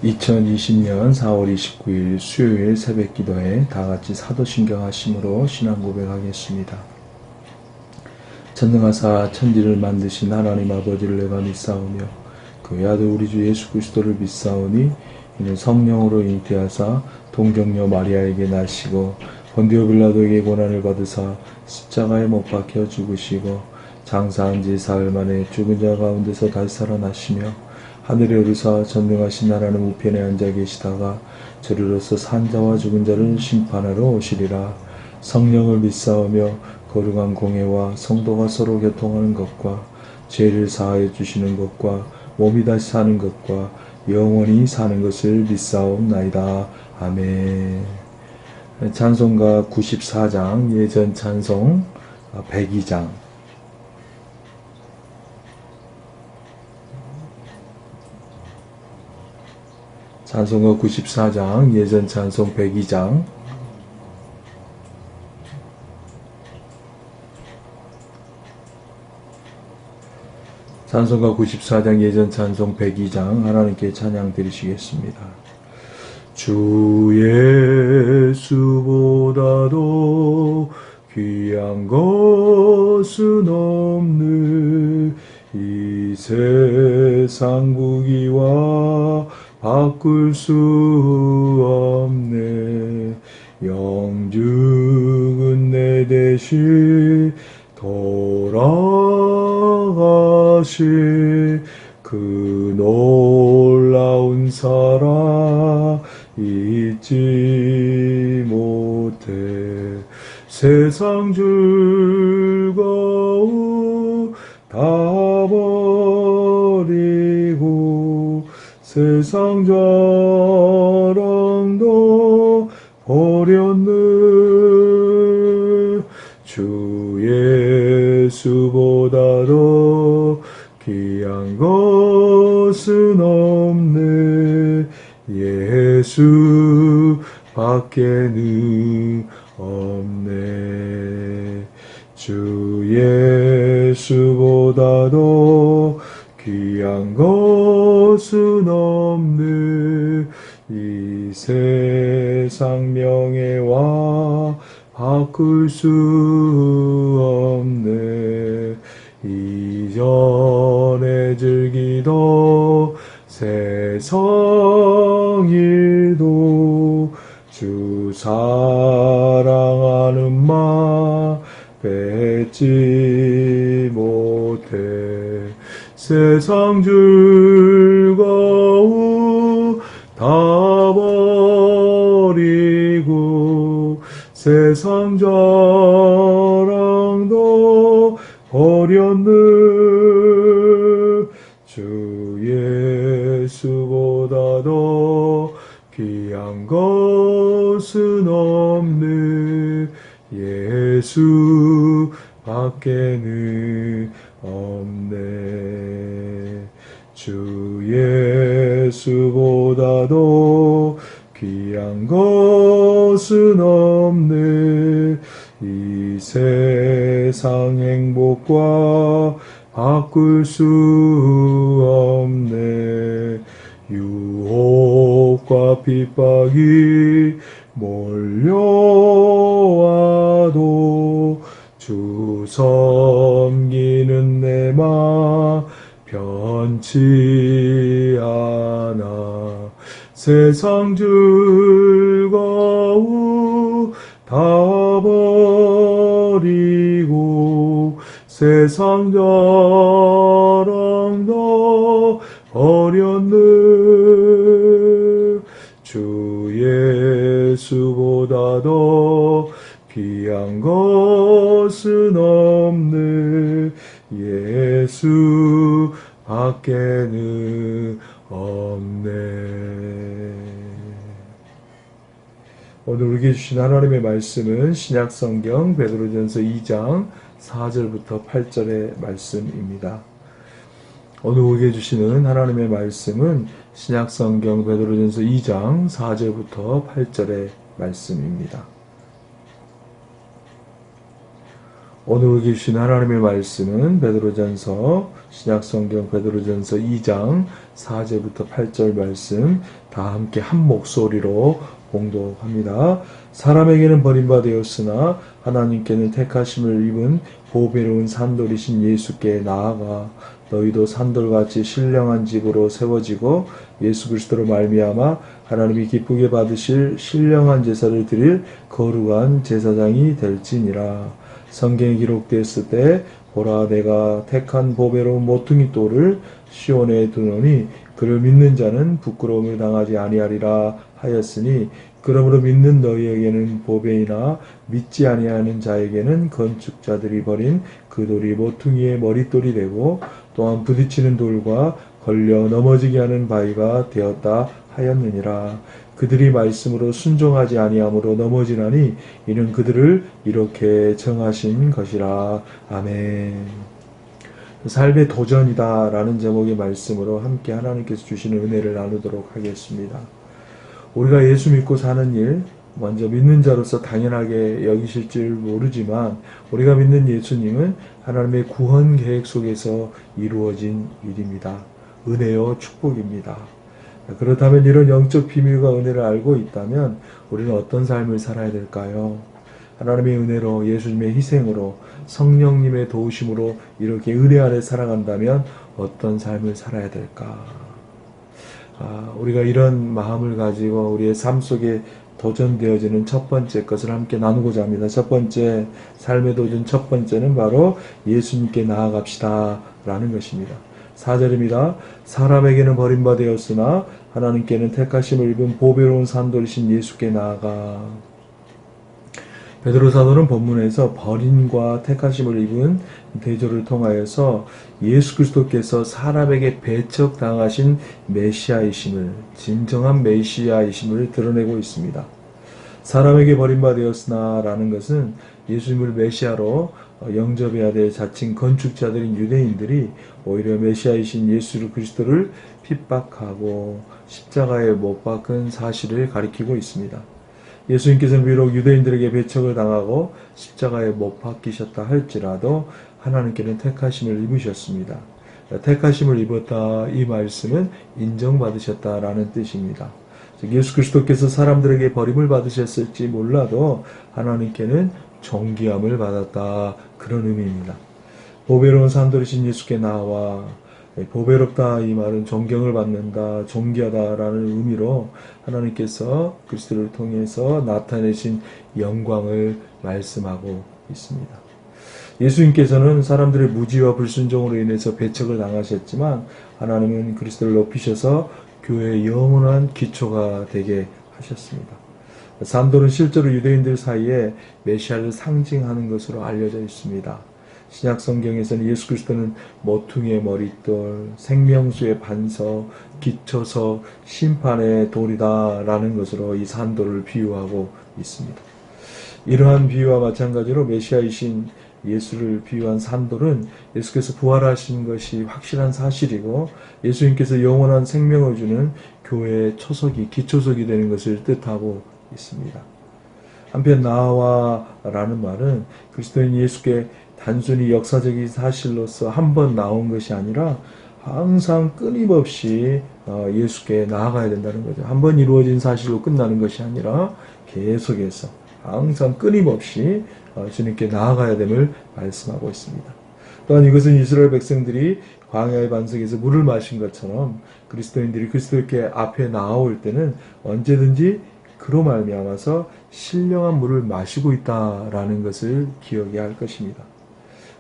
2020년 4월 29일 수요일 새벽 기도에 다같이 사도신경 하심으로 신앙 고백하겠습니다. 전능하사 천지를 만드신 하나님 아버지를 내가 믿사오며 그 외아들 우리 주 예수 그리스도를 믿사오니 이는 성령으로 잉태하사 동정녀 마리아에게 나시고 본디오 빌라도에게 고난을 받으사 십자가에 못 박혀 죽으시고 장사한 지 사흘 만에 죽은 자 가운데서 다시 살아나시며 하늘에 오르사 전능하신 하나님 우편에 앉아 계시다가 저리로서 산 자와 죽은 자를 심판하러 오시리라. 성령을 믿사오며 거룩한 공회와 성도가 서로 교통하는 것과 죄를 사하여 주시는 것과 몸이 다시 사는 것과 영원히 사는 것을 믿사옵나이다. 아멘. 찬송가 94장 예전 찬송 102장 찬송가 94장 예전 찬송 102장 찬송가 94장 예전 찬송 102장 하나님께 찬양 드리시겠습니다. 주 예수보다도 귀한 것은 없네. 이 세상 부귀와 바꿀 수 없네. 영죽은 내 대신 돌아가시 그 놀라운 사랑 잊지 못해. 세상 즐거움 다 버리고 세상 자랑도 버렸네. 주 예수보다도 귀한 것은 없네. 예수 밖에는 없네. 주 예수보다도 귀한 것은 없네. 이 세상 명예와 바꿀 수 없네. 이전에 즐기던 세상 일도 주 사랑하는 마 뺏지 못해. 세상 즐거움 다 버리고 세상 자랑도 버렸네. 주 예수보다도 귀한 것은 없네. 예수 밖에는 없네. 주 예수보다도 귀한 것은 없네. 이 세상 행복과 바꿀 수 없네. 유혹과 핍박이 몰려와도 주 섬기는 내 맘 변치 않아. 세상 즐거움 다 버리고 세상 자랑도 버렸네. 주 예수보다도 귀한 것은 없네. 예수 밖에는 없네. 오늘 우리에게 주신 하나님의 말씀은 신약성경 베드로전서 2장 4절부터 8절의 말씀입니다. 오늘 우리에게 주시는 하나님의 말씀은 신약성경 베드로전서 2장 4절부터 8절의 말씀입니다. 오늘 주신 하나님의 말씀은 베드로전서 신약성경 베드로전서 2장 4절부터 8절 말씀 다 함께 한 목소리로 봉독합니다. 사람에게는 버림받았으나 하나님께는 택하심을 입은 보배로운 산돌이신 예수께 나아가 너희도 산돌같이 신령한 집으로 세워지고 예수 그리스도로 말미암아 하나님이 기쁘게 받으실 신령한 제사를 드릴 거룩한 제사장이 될지니라. 성경에 기록되었을 때 보라 내가 택한 보배로운 모퉁이 돌을 시온에 두노니 그를 믿는 자는 부끄러움을 당하지 아니하리라 하였으니 그러므로 믿는 너희에게는 보배이나 믿지 아니하는 자에게는 건축자들이 버린 그 돌이 모퉁이의 머릿돌이 되고 또한 부딪히는 돌과 걸려 넘어지게 하는 바위가 되었다 하였느니라. 그들이 말씀으로 순종하지 아니함으로 넘어지나니 이는 그들을 이렇게 정하신 것이라. 아멘. 삶의 도전이다 라는 제목의 말씀으로 함께 하나님께서 주시는 은혜를 나누도록 하겠습니다. 우리가 예수 믿고 사는 일, 먼저 믿는 자로서 당연하게 여기실 줄 모르지만 우리가 믿는 예수님은 하나님의 구원 계획 속에서 이루어진 일입니다. 은혜요 축복입니다. 그렇다면 이런 영적 비밀과 은혜를 알고 있다면 우리는 어떤 삶을 살아야 될까요? 하나님의 은혜로 예수님의 희생으로 성령님의 도우심으로 이렇게 은혜 아래 살아간다면 어떤 삶을 살아야 될까? 우리가 이런 마음을 가지고 우리의 삶 속에 도전되어지는 첫 번째 것을 함께 나누고자 합니다. 첫 번째 삶의 도전 첫 번째는 바로 예수님께 나아갑시다 라는 것입니다. 4절입니다. 사람에게는 버림받았으나 하나님께는 택하심을 입은 보배로운 산돌이신 예수께 나아가. 베드로 사도는 본문에서 버림과 택하심을 입은 대조를 통하여서 예수 그리스도께서 사람에게 배척당하신 메시아이심을, 진정한 메시아이심을 드러내고 있습니다. 사람에게 버림받았으나 라는 것은 예수님을 메시아로 영접해야 될 자칭 건축자들인 유대인들이 오히려 메시아이신 예수 그리스도를 핍박하고 십자가에 못 박은 사실을 가리키고 있습니다. 예수님께서는 비록 유대인들에게 배척을 당하고 십자가에 못 박히셨다 할지라도 하나님께는 택하심을 입으셨습니다. 택하심을 입었다 이 말씀은 인정받으셨다라는 뜻입니다. 즉 예수 그리스도께서 사람들에게 버림을 받으셨을지 몰라도 하나님께는 존귀함을 받았다 그런 의미입니다. 보배로운 산돌이신 예수께 나와 보배롭다 이 말은 존경을 받는다, 존귀하다라는 의미로 하나님께서 그리스도를 통해서 나타내신 영광을 말씀하고 있습니다. 예수님께서는 사람들의 무지와 불순종으로 인해서 배척을 당하셨지만 하나님은 그리스도를 높이셔서 교회의 영원한 기초가 되게 하셨습니다. 산돌은 실제로 유대인들 사이에 메시아를 상징하는 것으로 알려져 있습니다. 신약 성경에서는 예수 그리스도는 모퉁이의 머릿돌, 생명수의 반석, 기초석, 심판의 돌이다 라는 것으로 이 산돌을 비유하고 있습니다. 이러한 비유와 마찬가지로 메시아이신 예수를 비유한 산돌은 예수께서 부활하신 것이 확실한 사실이고 예수님께서 영원한 생명을 주는 교회의 초석이, 기초석이 되는 것을 뜻하고 있습니다. 한편 나와 라는 말은 그리스도인 예수께 단순히 역사적인 사실로서 한 번 나온 것이 아니라 항상 끊임없이 예수께 나아가야 된다는 거죠. 한 번 이루어진 사실로 끝나는 것이 아니라 계속해서 항상 끊임없이 주님께 나아가야 됨을 말씀하고 있습니다. 또한 이것은 이스라엘 백성들이 광야의 반석에서 물을 마신 것처럼 그리스도인들이 그리스도께 앞에 나아올 때는 언제든지 그로 말미암아서 신령한 물을 마시고 있다라는 것을 기억해야 할 것입니다.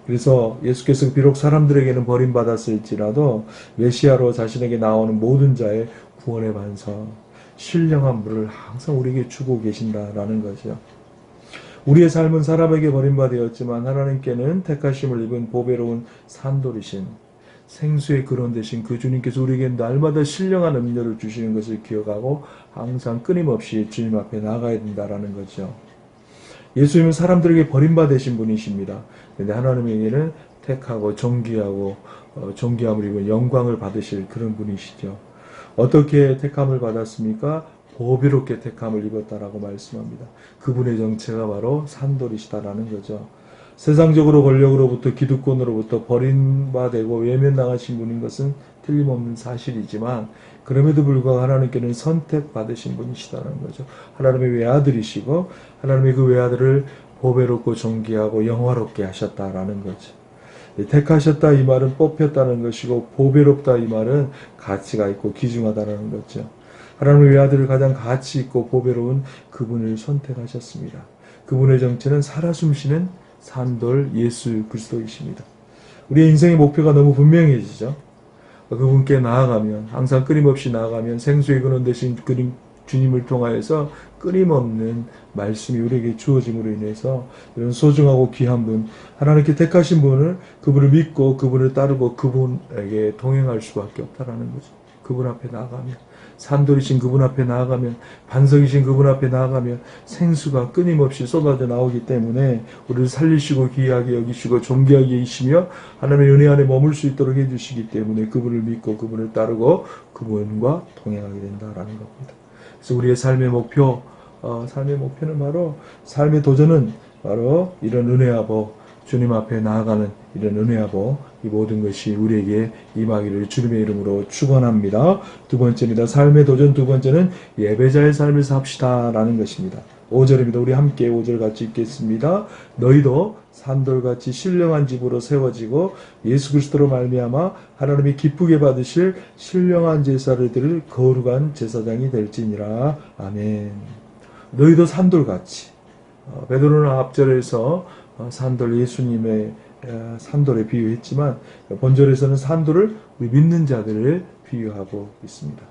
그래서 예수께서 비록 사람들에게는 버림받았을지라도 메시아로 자신에게 나오는 모든 자의 구원의 반석, 신령한 물을 항상 우리에게 주고 계신다라는 거죠. 우리의 삶은 사람에게 버림받았지만 하나님께는 택하심을 입은 보배로운 산돌이신 생수의 근원 되신 그 주님께서 우리에게 날마다 신령한 음료를 주시는 것을 기억하고 항상 끊임없이 주님 앞에 나가야 된다라는 거죠. 예수님은 사람들에게 버림받으신 분이십니다. 그런데 하나님에게는 택하고 존귀하고 존귀함을 입은 영광을 받으실 그런 분이시죠. 어떻게 택함을 받았습니까? 보배롭게 택함을 입었다라고 말씀합니다. 그분의 정체가 바로 산돌이시다라는 거죠. 세상적으로 권력으로부터 기득권으로부터 버림받되고 외면당하신 분인 것은 틀림없는 사실이지만 그럼에도 불구하고 하나님께는 선택받으신 분이시다는 거죠. 하나님의 외아들이시고 하나님의 그 외아들을 보배롭고 존귀하고 영화롭게 하셨다라는 거죠. 택하셨다 이 말은 뽑혔다는 것이고 보배롭다 이 말은 가치가 있고 귀중하다는 거죠. 하나님의 외아들을 가장 가치 있고 보배로운 그분을 선택하셨습니다. 그분의 정체는 살아 숨쉬는 산돌 예수 그리스도이십니다. 우리의 인생의 목표가 너무 분명해지죠. 그분께 나아가면 항상 끊임없이 나아가면 생수의 근원 되신 주님을 통하여서 끊임없는 말씀이 우리에게 주어짐으로 인해서 이런 소중하고 귀한 분, 하나님께 택하신 분을 그분을 믿고 그분을 따르고 그분에게 동행할 수밖에 없다라는 거죠. 그분 앞에 나아가면 산돌이신 그분 앞에 나아가면 반석이신 그분 앞에 나아가면 생수가 끊임없이 쏟아져 나오기 때문에 우리를 살리시고 귀하게 여기시고 존귀하게 여기시며 하나님의 은혜 안에 머물 수 있도록 해주시기 때문에 그분을 믿고 그분을 따르고 그분과 동행하게 된다라는 겁니다. 그래서 우리의 삶의 목표는 바로 삶의 도전은 바로 이런 은혜 아보 주님 앞에 나아가는 이런 은혜 아보 이 모든 것이 우리에게 임하기를 주님의 이름으로 축원합니다. 두 번째입니다. 삶의 도전 두 번째는 예배자의 삶을 삽시다 라는 것입니다. 5절입니다. 우리 함께 5절 같이 읽겠습니다. 너희도 산돌같이 신령한 집으로 세워지고 예수 그리스도로 말미암아 하나님이 기쁘게 받으실 신령한 제사를 드릴 거룩한 제사장이 될지니라. 아멘. 너희도 산돌같이 베드로는 앞절에서 산돌 예수님의 산돌에 비유했지만 본절에서는 산돌을 우리 믿는 자들을 비유하고 있습니다.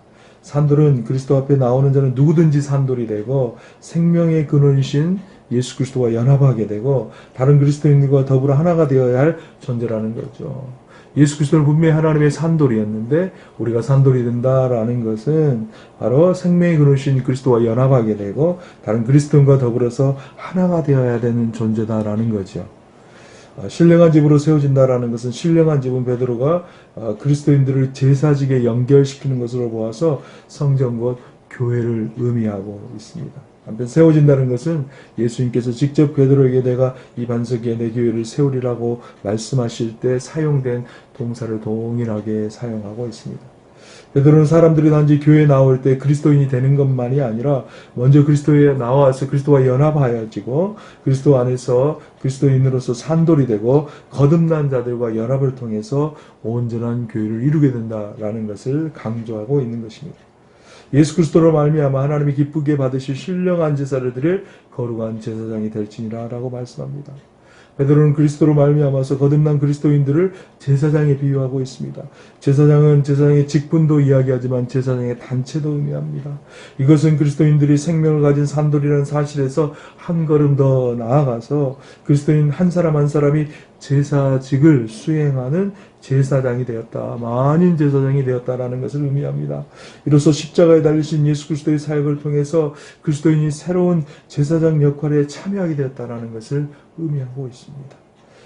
산돌은 그리스도 앞에 나오는 자는 누구든지 산돌이 되고 생명의 근원이신 예수 그리스도와 연합하게 되고 다른 그리스도인들과 더불어 하나가 되어야 할 존재라는 거죠. 예수 그리스도는 분명히 하나님의 산돌이었는데 우리가 산돌이 된다라는 것은 바로 생명의 근원이신 그리스도와 연합하게 되고 다른 그리스도인과 더불어서 하나가 되어야 되는 존재다라는 거죠. 신령한 집으로 세워진다라는 것은 신령한 집은 베드로가 그리스도인들을 제사직에 연결시키는 것으로 보아서 성전 곧 교회를 의미하고 있습니다. 한편 세워진다는 것은 예수님께서 직접 베드로에게 내가 이 반석 위에 내 교회를 세우리라고 말씀하실 때 사용된 동사를 동일하게 사용하고 있습니다. 베드로는 사람들이 단지 교회에 나올 때 그리스도인이 되는 것만이 아니라 먼저 그리스도에 나와서 그리스도와 연합하여지고 그리스도 안에서 그리스도인으로서 산돌이 되고 거듭난 자들과 연합을 통해서 온전한 교회를 이루게 된다라는 것을 강조하고 있는 것입니다. 예수 그리스도로 말미암아 하나님이 기쁘게 받으실 신령한 제사를 드릴 거룩한 제사장이 될지니라 라고 말씀합니다. 베드로는 그리스도로 말미암아서 거듭난 그리스도인들을 제사장에 비유하고 있습니다. 제사장은 제사장의 직분도 이야기하지만 제사장의 단체도 의미합니다. 이것은 그리스도인들이 생명을 가진 산돌이라는 사실에서 한 걸음 더 나아가서 그리스도인 한 사람 한 사람이 제사직을 수행하는 제사장이 되었다. 만인 제사장이 되었다라는 것을 의미합니다. 이로써 십자가에 달리신 예수 그리스도의 사역을 통해서 그리스도인이 새로운 제사장 역할에 참여하게 되었다라는 것을 의미하고 있습니다.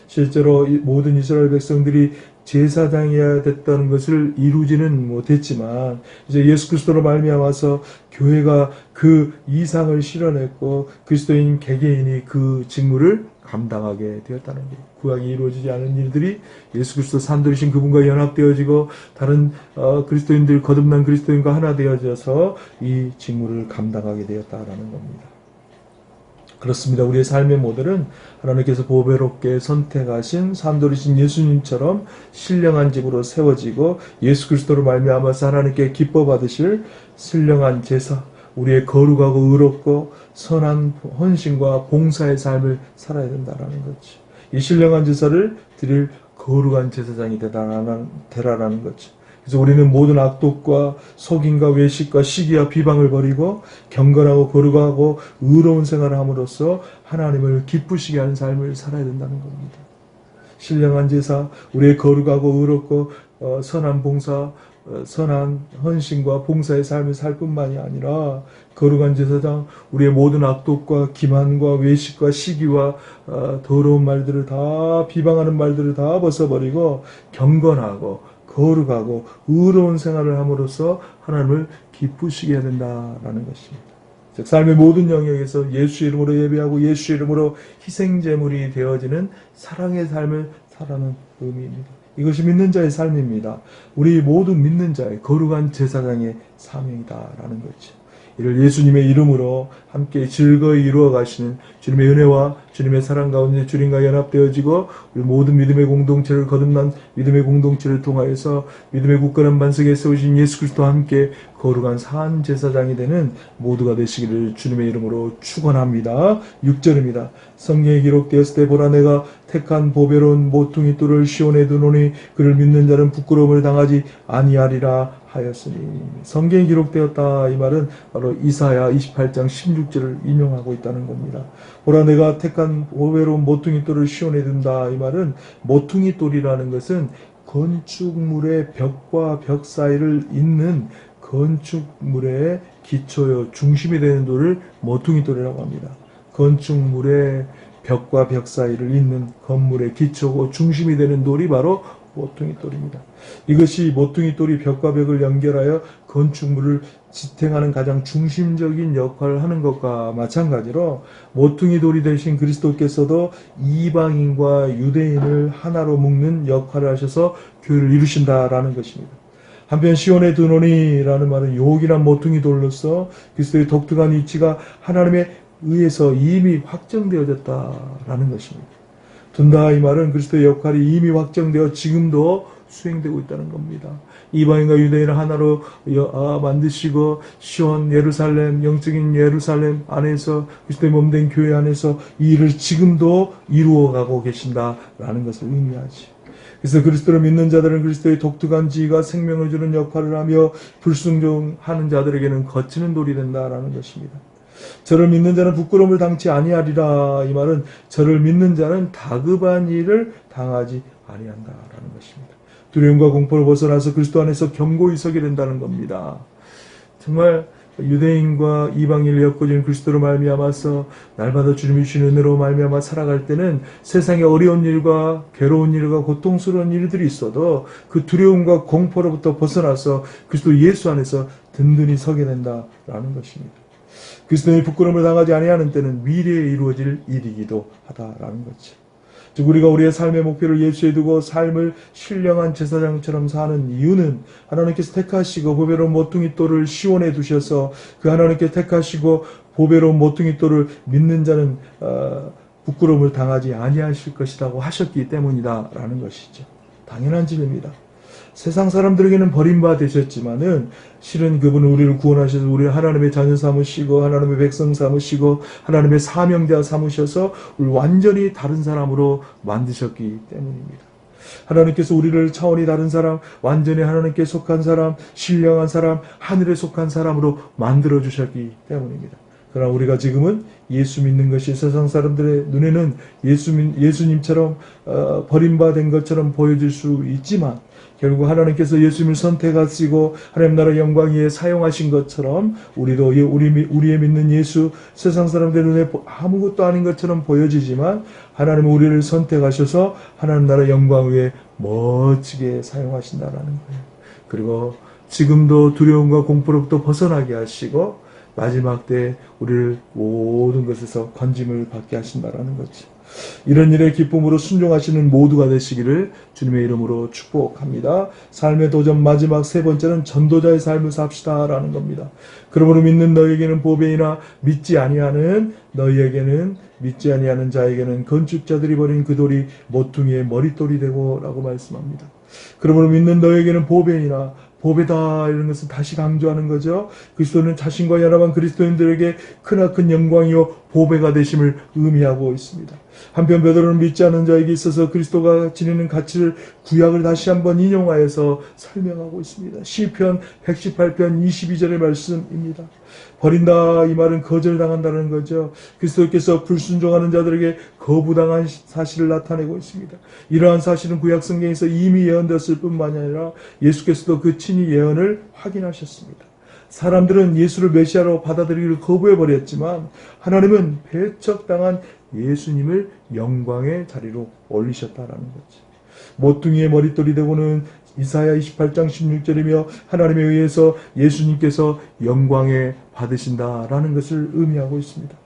실제로 모든 이스라엘 백성들이 제사장이어야 됐다는 것을 이루지는 못했지만 이제 예수 그리스도로 말미암아서 교회가 그 이상을 실현했고 그리스도인 개개인이 그 직무를 감당하게 되었다는 것. 구약이 이루어지지 않은 일들이 예수 그리스도 산돌이신 그분과 연합되어지고 다른 그리스도인들 거듭난 그리스도인과 하나 되어져서 이 직무를 감당하게 되었다라는 겁니다. 그렇습니다. 우리의 삶의 모델은 하나님께서 보배롭게 선택하신 산돌이신 예수님처럼 신령한 집으로 세워지고 예수 그리스도로 말미암아서 하나님께 기뻐 받으실 신령한 제사, 우리의 거룩하고 의롭고 선한 헌신과 봉사의 삶을 살아야 된다라는 거죠. 이 신령한 제사를 드릴 거룩한 제사장이 되라라는 거죠. 그래서 우리는 모든 악독과 속임과 외식과 시기와 비방을 버리고 경건하고 거룩하고 의로운 생활을 함으로써 하나님을 기쁘시게 하는 삶을 살아야 된다는 겁니다. 신령한 제사, 우리의 거룩하고 의롭고 선한 봉사, 선한 헌신과 봉사의 삶을 살 뿐만이 아니라 거룩한 제사장, 우리의 모든 악독과 기만과 외식과 시기와 더러운 말들을 다 비방하는 말들을 다 벗어버리고 경건하고 거룩하고 의로운 생활을 함으로써 하나님을 기쁘시게 해야 된다라는 것입니다. 즉 삶의 모든 영역에서 예수 이름으로 예배하고 예수 이름으로 희생제물이 되어지는 사랑의 삶을 살아가는 의미입니다. 이것이 믿는 자의 삶입니다. 우리 모두 믿는 자의 거룩한 제사장의 사명이다라는 거죠. 이를 예수님의 이름으로 함께 즐거이 이루어 가시는 주님의 은혜와 주님의 사랑 가운데 주님과 연합되어지고 우리 모든 믿음의 공동체를 거듭난 믿음의 공동체를 통하여서 믿음의 굳건한 반석에 세우신 예수 그리스도와 함께 거룩한 산 제사장이 되는 모두가 되시기를 주님의 이름으로 축원합니다. 6절입니다. 성경에 기록되었을 때 보라 내가 택한 보배로운 모퉁이 돌을 시온에 두노니 그를 믿는 자는 부끄러움을 당하지 아니하리라 하였으니. 성경에 기록되었다 이 말은 바로 이사야 28장 16절을 인용하고 있다는 겁니다. 보라 내가 택한 보배로운 모퉁이 돌을 시온에 둔다 이 말은 모퉁이 돌이라는 것은 건축물의 벽과 벽 사이를 잇는 건축물의 기초요 중심이 되는 돌을 모퉁이 돌이라고 합니다. 건축물의 벽과 벽 사이를 잇는 건물의 기초고 중심이 되는 돌이 바로 모퉁이 돌입니다. 이것이 모퉁이 돌이 벽과 벽을 연결하여 건축물을 지탱하는 가장 중심적인 역할을 하는 것과 마찬가지로 모퉁이 돌이 되신 그리스도께서도 이방인과 유대인을 하나로 묶는 역할을 하셔서 교회를 이루신다라는 것입니다. 한편 시온의 두노니라는 말은 요긴한 모퉁이 돌로서 그리스도의 독특한 위치가 하나님에 의해서 이미 확정되어졌다라는 것입니다. 둔다 이 말은 그리스도의 역할이 이미 확정되어 지금도 수행되고 있다는 겁니다. 이방인과 유대인을 하나로 만드시고 시온 예루살렘 영적인 예루살렘 안에서 그리스도의 몸된 교회 안에서 이 일을 지금도 이루어가고 계신다라는 것을 의미하지. 그래서 그리스도를 믿는 자들은 그리스도의 독특한 지위가 생명을 주는 역할을 하며 불순종하는 자들에게는 거치는 돌이 된다라는 것입니다. 저를 믿는 자는 부끄러움을 당치 아니하리라 이 말은 저를 믿는 자는 다급한 일을 당하지 아니한다라는 것입니다. 두려움과 공포를 벗어나서 그리스도 안에서 견고히 서게 된다는 겁니다. 정말 유대인과 이방인을 엮어주는 그리스도로 말미암아서 날마다 주님이 주신 은혜로 말미암아 살아갈 때는 세상에 어려운 일과 괴로운 일과 고통스러운 일들이 있어도 그 두려움과 공포로부터 벗어나서 그리스도 예수 안에서 든든히 서게 된다라는 것입니다. 그리스도의 부끄러움을 당하지 아니하는 때는 미래에 이루어질 일이기도 하다라는 거죠. 즉 우리가 우리의 삶의 목표를 예수에 두고 삶을 신령한 제사장처럼 사는 이유는 하나님께서 택하시고 보배로운 모퉁이 돌을 시온에 두셔서 그 하나님께 택하시고 보배로운 모퉁이 돌을 믿는 자는 부끄러움을 당하지 아니하실 것이라고 하셨기 때문이다라는 것이죠. 당연한 질입니다. 세상 사람들에게는 버림받아 되셨지만은 실은 그분은 우리를 구원하셔서 우리를 하나님의 자녀 삼으시고 하나님의 백성 삼으시고 하나님의 사명자 삼으셔서 우리를 완전히 다른 사람으로 만드셨기 때문입니다. 하나님께서 우리를 차원이 다른 사람, 완전히 하나님께 속한 사람, 신령한 사람, 하늘에 속한 사람으로 만들어 주셨기 때문입니다. 그러나 우리가 지금은 예수 믿는 것이 세상 사람들의 눈에는 예수님처럼 버림받은 것처럼 보여질 수 있지만 결국 하나님께서 예수님을 선택하시고 하나님 나라 영광 위에 사용하신 것처럼 우리도 우리의 믿는 예수 세상 사람들 눈에 아무것도 아닌 것처럼 보여지지만 하나님은 우리를 선택하셔서 하나님 나라 영광 위에 멋지게 사용하신다라는 거예요. 그리고 지금도 두려움과 공포로부터 벗어나게 하시고 마지막 때 우리를 모든 것에서 건짐을 받게 하신다라는 거죠. 이런 일에 기쁨으로 순종하시는 모두가 되시기를 주님의 이름으로 축복합니다. 삶의 도전 마지막 세 번째는 전도자의 삶을 삽시다라는 겁니다. 그러므로 믿는 너희에게는 보배이나 믿지 아니하는 자에게는 건축자들이 버린 그 돌이 모퉁이의 머릿돌이 되고 라고 말씀합니다. 그러므로 믿는 너희에게는 보배이나 보배다 이런 것은 다시 강조하는 거죠. 그리스도는 자신과 연합한 그리스도인들에게 크나큰 영광이요 보배가 되심을 의미하고 있습니다. 한편 베드로는 믿지 않는 자에게 있어서 그리스도가 지니는 가치를 구약을 다시 한번 인용하여서 설명하고 있습니다. 시편 118편 22절의 말씀입니다. 버린다 이 말은 거절당한다는 거죠. 그리스도께서 불순종하는 자들에게 거부당한 사실을 나타내고 있습니다. 이러한 사실은 구약 성경에서 이미 예언되었을 뿐만 아니라 예수께서도 그 친히 예언을 확인하셨습니다. 사람들은 예수를 메시아로 받아들이기를 거부해버렸지만 하나님은 배척당한 예수님을 영광의 자리로 올리셨다라는 거죠. 모퉁이의 머릿돌이 되고는 이사야 28장 16절이며 하나님에 의해서 예수님께서 영광에 받으신다라는 것을 의미하고 있습니다.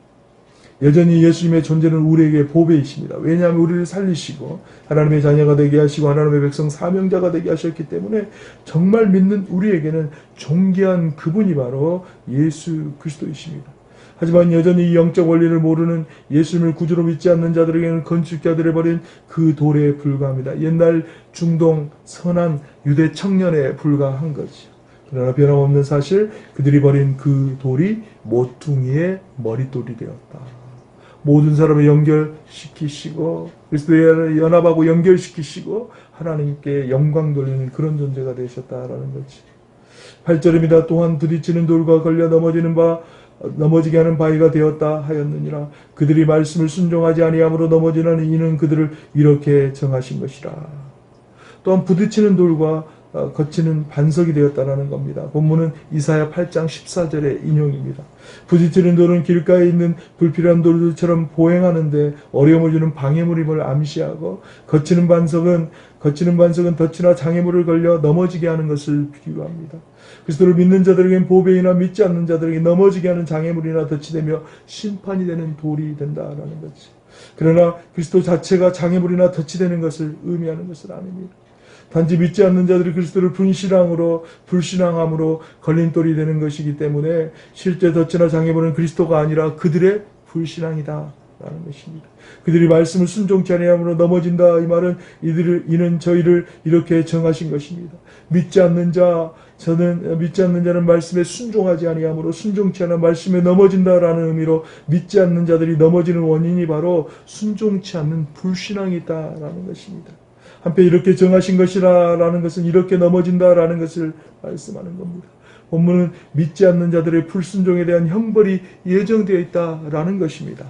여전히 예수님의 존재는 우리에게 보배이십니다. 왜냐하면 우리를 살리시고 하나님의 자녀가 되게 하시고 하나님의 백성 사명자가 되게 하셨기 때문에 정말 믿는 우리에게는 존귀한 그분이 바로 예수 그리스도이십니다. 하지만 여전히 이 영적 원리를 모르는 예수님을 구주로 믿지 않는 자들에게는 건축자들이 버린 그 돌에 불과합니다. 옛날 중동 선한 유대 청년에 불과한 거죠. 그러나 변함없는 사실 그들이 버린 그 돌이 모퉁이의 머릿돌이 되었다. 모든 사람을 연결시키시고 그리스도에 연합하고 연결시키시고 하나님께 영광 돌리는 그런 존재가 되셨다라는 거지. 8절입니다. 또한 부딪히는 돌과 걸려 넘어지게 하는 바위가 되었다 하였느니라. 그들이 말씀을 순종하지 아니함으로 넘어지는 이는 그들을 이렇게 정하신 것이라. 또한 부딪히는 돌과 거치는 반석이 되었다라는 겁니다. 본문은 이사야 8장 14절의 인용입니다. 부딪히는 돌은 길가에 있는 불필요한 돌들처럼 보행하는데 어려움을 주는 방해물임을 암시하고 거치는 반석은 덫이나 장애물을 걸려 넘어지게 하는 것을 비유합니다. 그리스도를 믿는 자들에게는 보배이나 믿지 않는 자들에게 넘어지게 하는 장애물이나 덫이 되며 심판이 되는 돌이 된다라는 거지. 그러나 그리스도 자체가 장애물이나 덫이 되는 것을 의미하는 것은 아닙니다. 단지 믿지 않는 자들이 그리스도를 불신앙함으로 걸림돌이 되는 것이기 때문에 실제 덫이나 장애물은 그리스도가 아니라 그들의 불신앙이다 라는 것입니다. 그들이 말씀을 순종치 아니함으로 넘어진다. 이 말은 이는 저희를 이렇게 정하신 것입니다. 믿지 않는 자는 말씀에 순종하지 아니함으로 순종치 않아 말씀에 넘어진다라는 의미로 믿지 않는 자들이 넘어지는 원인이 바로 순종치 않는 불신앙이 있다라는 것입니다. 한편 이렇게 정하신 것이라는 것은 이렇게 넘어진다라는 것을 말씀하는 겁니다. 본문은 믿지 않는 자들의 불순종에 대한 형벌이 예정되어 있다라는 것입니다.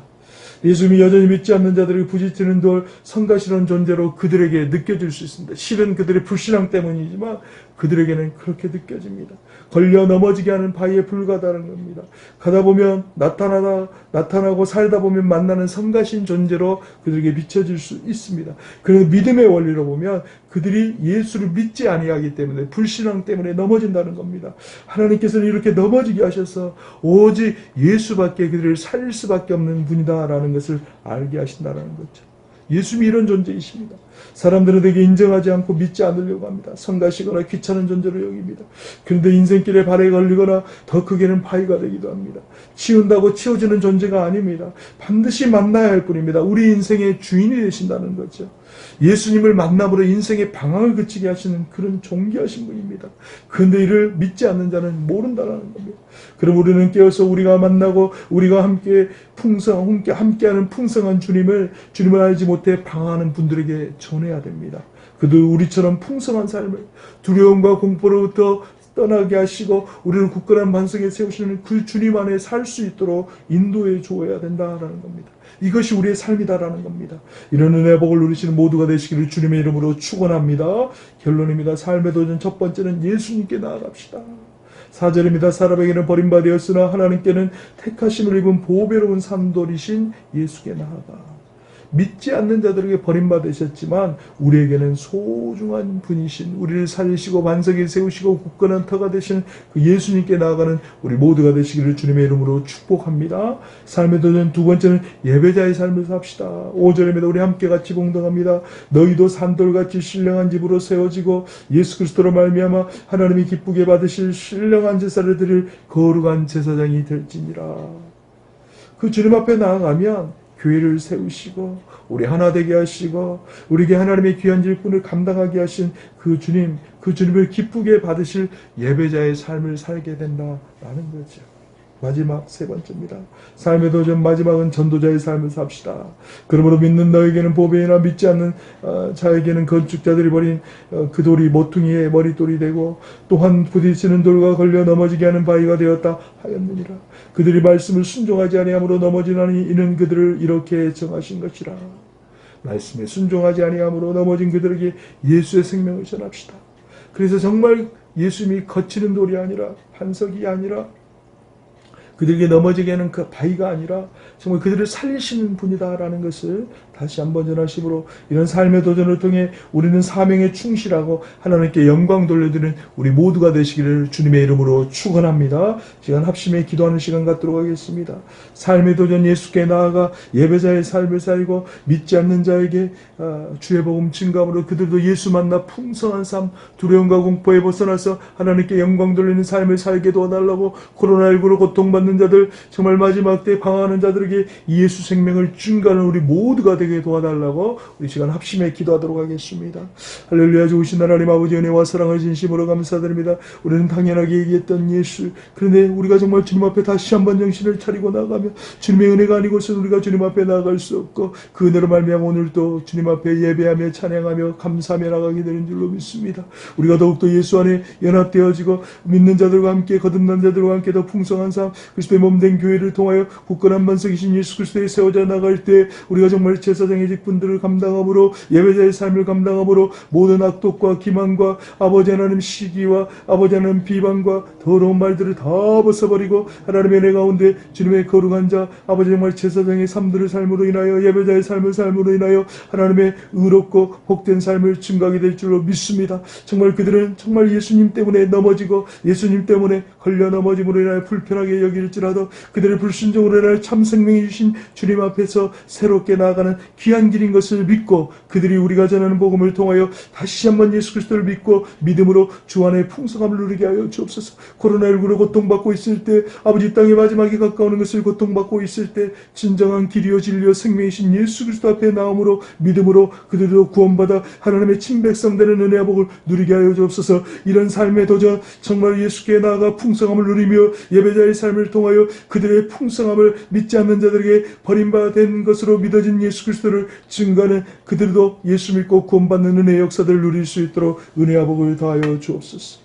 예수님이 여전히 믿지 않는 자들에게 부딪히는 돌, 성가시는 존재로 그들에게 느껴질 수 있습니다. 실은 그들의 불신앙 때문이지만 그들에게는 그렇게 느껴집니다. 걸려 넘어지게 하는 바위에 불과하다는 겁니다. 가다 보면 나타나고 살다 보면 만나는 성가신 존재로 그들에게 비춰질 수 있습니다. 그래서 믿음의 원리로 보면 그들이 예수를 믿지 아니하기 때문에 불신앙 때문에 넘어진다는 겁니다. 하나님께서는 이렇게 넘어지게 하셔서 오직 예수밖에 그들을 살릴 수밖에 없는 분이다라는 것을 알게 하신다는 거죠. 예수님이 이런 존재이십니다. 사람들은 되게 인정하지 않고 믿지 않으려고 합니다. 성가시거나 귀찮은 존재로 여깁니다. 그런데 인생길에 발에 걸리거나 더 크게는 바위가 되기도 합니다. 치운다고 치워지는 존재가 아닙니다. 반드시 만나야 할 뿐입니다. 우리 인생의 주인이 되신다는 거죠. 예수님을 만남으로 인생의 방황을 그치게 하시는 그런 존귀하신 분입니다. 그런데 이를 믿지 않는 자는 모른다는 겁니다. 그럼 우리는 깨어서 우리가 만나고 우리가 함께하는 풍성한 주님을 알지 못해 방황하는 분들에게 전해야 됩니다. 그들 우리처럼 풍성한 삶을 두려움과 공포로부터 떠나게 하시고 우리를 굳건한 반석에 세우시는 그 주님 안에 살 수 있도록 인도해 주어야 된다라는 겁니다. 이것이 우리의 삶이다라는 겁니다. 이런 은혜의 복을 누리시는 모두가 되시기를 주님의 이름으로 축원합니다. 결론입니다. 삶의 도전 첫 번째는 예수님께 나아갑시다. 4절입니다. 사람에게는 버림받았으나 하나님께는 택하심을 입은 보배로운 산돌이신 예수께 나아가. 믿지 않는 자들에게 버림받으셨지만 우리에게는 소중한 분이신 우리를 살리시고 반석에 세우시고 굳건한 터가 되신 그 예수님께 나아가는 우리 모두가 되시기를 주님의 이름으로 축복합니다. 삶의 도전 두 번째는 예배자의 삶을 삽시다. 5절입니다. 우리 함께 같이 공동합니다. 너희도 산돌같이 신령한 집으로 세워지고 예수 그리스도로 말미암아 하나님이 기쁘게 받으실 신령한 제사를 드릴 거룩한 제사장이 될지니라. 그 주님 앞에 나아가면 교회를 세우시고 우리 하나 되게 하시고 우리에게 하나님의 귀한 일꾼을 감당하게 하신 그 주님을 기쁘게 받으실 예배자의 삶을 살게 된다라는 거죠. 마지막 세 번째입니다. 삶의 도전 마지막은 전도자의 삶을 삽시다. 그러므로 믿는 너에게는 보배이나 믿지 않는 자에게는 건축자들이 버린 그 돌이 모퉁이의 머릿돌이 되고 또한 부딪히는 돌과 걸려 넘어지게 하는 바위가 되었다 하였느니라. 그들이 말씀을 순종하지 아니함으로 넘어지나니 이는 그들을 이렇게 정하신 것이라. 말씀에 순종하지 아니함으로 넘어진 그들에게 예수의 생명을 전합시다. 그래서 정말 예수님이 거치는 돌이 아니라 반석이 아니라 그들에게 넘어지게 하는 그 바위가 아니라 정말 그들을 살리시는 분이다라는 것을 다시 한번 전하심으로 이런 삶의 도전을 통해 우리는 사명에 충실하고 하나님께 영광 돌려드리는 우리 모두가 되시기를 주님의 이름으로 축원합니다. 시간 합심에 기도하는 시간 갖도록 하겠습니다. 삶의 도전 예수께 나아가 예배자의 삶을 살고 믿지 않는 자에게 주의 복음 증거함으로 그들도 예수 만나 풍성한 삶, 두려움과 공포에 벗어나서 하나님께 영광 돌리는 삶을 살게 도와달라고, 코로나19로 고통받는 자들, 정말 마지막 때 방황하는 자들에게 예수 생명을 증거하는 우리 모두가 되게 도와달라고 우리 시간 합심에 기도하도록 하겠습니다. 할렐루야. 좋으신 하나님 아버지, 은혜와 사랑을 진심으로 감사드립니다. 우리는 당연하게 얘기했던 예수, 그런데 우리가 정말 주님 앞에 다시 한번 정신을 차리고 나가며 주님의 은혜가 아니고서는 우리가 주님 앞에 나아갈 수 없고, 그 은혜로 말미암아 오늘도 주님 앞에 예배하며 찬양하며 감사하며 나가게 되는 줄로 믿습니다. 우리가 더욱더 예수 안에 연합되어지고 믿는 자들과 함께 거듭난 자들과 함께 더 풍성한 삶, 그리스도의 몸된 교회를 통하여 굳건한 반석이신 예수 그리스도에 세워져 나갈 때 우리가 정말 제사장의 직분들을 감당함으로, 예배자의 삶을 감당함으로 모든 악독과 기만과 아버지 하나님 시기와 아버지 하나님 비방과 더러운 말들을 다 벗어버리고 하나님의 은혜 가운데 주님의 거룩한 자 아버지 정말 제사장의 삶들을 삶으로 인하여 예배자의 삶을 삶으로 인하여 하나님의 의롭고 복된 삶을 증거하게 될 줄로 믿습니다. 정말 그들은 정말 예수님 때문에 넘어지고 예수님 때문에 걸려 넘어짐으로 인하여 불편하게 여길지라도 그들의 불순종으로 인하여 참 생명이 주신 주님 앞에서 새롭게 나아가는 귀한 길인 것을 믿고, 그들이 우리가 전하는 복음을 통하여 다시 한번 예수 그리스도를 믿고 믿음으로 주 안에 풍성함을 누리게 하여 주옵소서. 코로나19로 고통받고 있을 때, 아버지 땅의 마지막에 가까우는 것을 고통받고 있을 때 진정한 길이요 진리요 생명이신 예수 그리스도 앞에 나옴으로 믿음으로 그들도 구원받아 하나님의 친백성 되는 은혜와 복을 누리게 하여 주옵소서. 이런 삶의 도전, 정말 예수께 나아가 풍성함을 누리며 예배자의 삶을 통하여 그들의 풍성함을 믿지 않는 자들에게 버림받은 것으로 믿어진 예수 그리스도를 증거하는 그들도 예수 믿고 구원받는 은혜의 역사들을 누릴 수 있도록 은혜와 복을 더하여 주옵소서.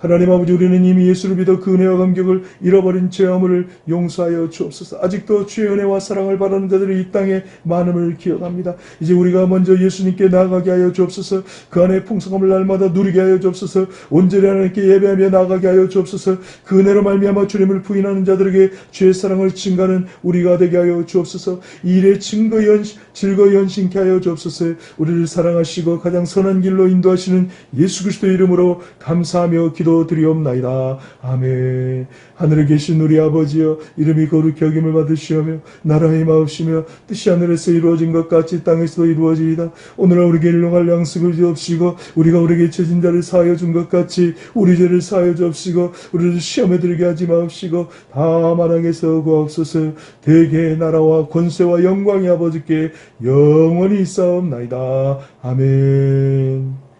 하나님 아버지, 우리는 이미 예수를 믿어 그 은혜와 감격을 잃어버린 죄악을 용서하여 주옵소서. 아직도 주의 은혜와 사랑을 바라는 자들이 이 땅에 많음을 기억합니다. 이제 우리가 먼저 예수님께 나아가게 하여 주옵소서. 그 안에 풍성함을 날마다 누리게 하여 주옵소서. 온전히 하나님께 예배하며 나아가게 하여 주옵소서. 그 은혜로 말미암아 주님을 부인하는 자들에게 주의 사랑을 증가하는 우리가 되게 하여 주옵소서. 이 일에 즐거이 헌신케 하여 주옵소서. 우리를 사랑하시고 가장 선한 길로 인도하시는 예수 그리스도의 이름으로 감사하며 기도드리옵나이다. 아멘. 하늘에 계신 우리 아버지여, 이름이 거룩히 여김을 받으시오며 나라의 마옵시며 뜻이 하늘에서 이루어진 것 같이 땅에서도 이루어지이다. 오늘날 우리에게 일용할 양식을 주옵시고 우리가 우리에게 죄진 자를 사하여 준 것 같이 우리 죄를 사하여 주옵시고 우리를 시험에 들게 하지 마옵시고 다만 악에서 구하옵소서. 대개의 나라와 권세와 영광이 아버지께 영원히 있사옵나이다. 아멘.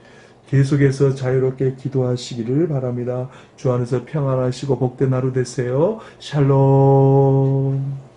계속해서 자유롭게 기도하시기를 바랍니다. 주 안에서 평안하시고 복된 하루 되세요. 샬롬.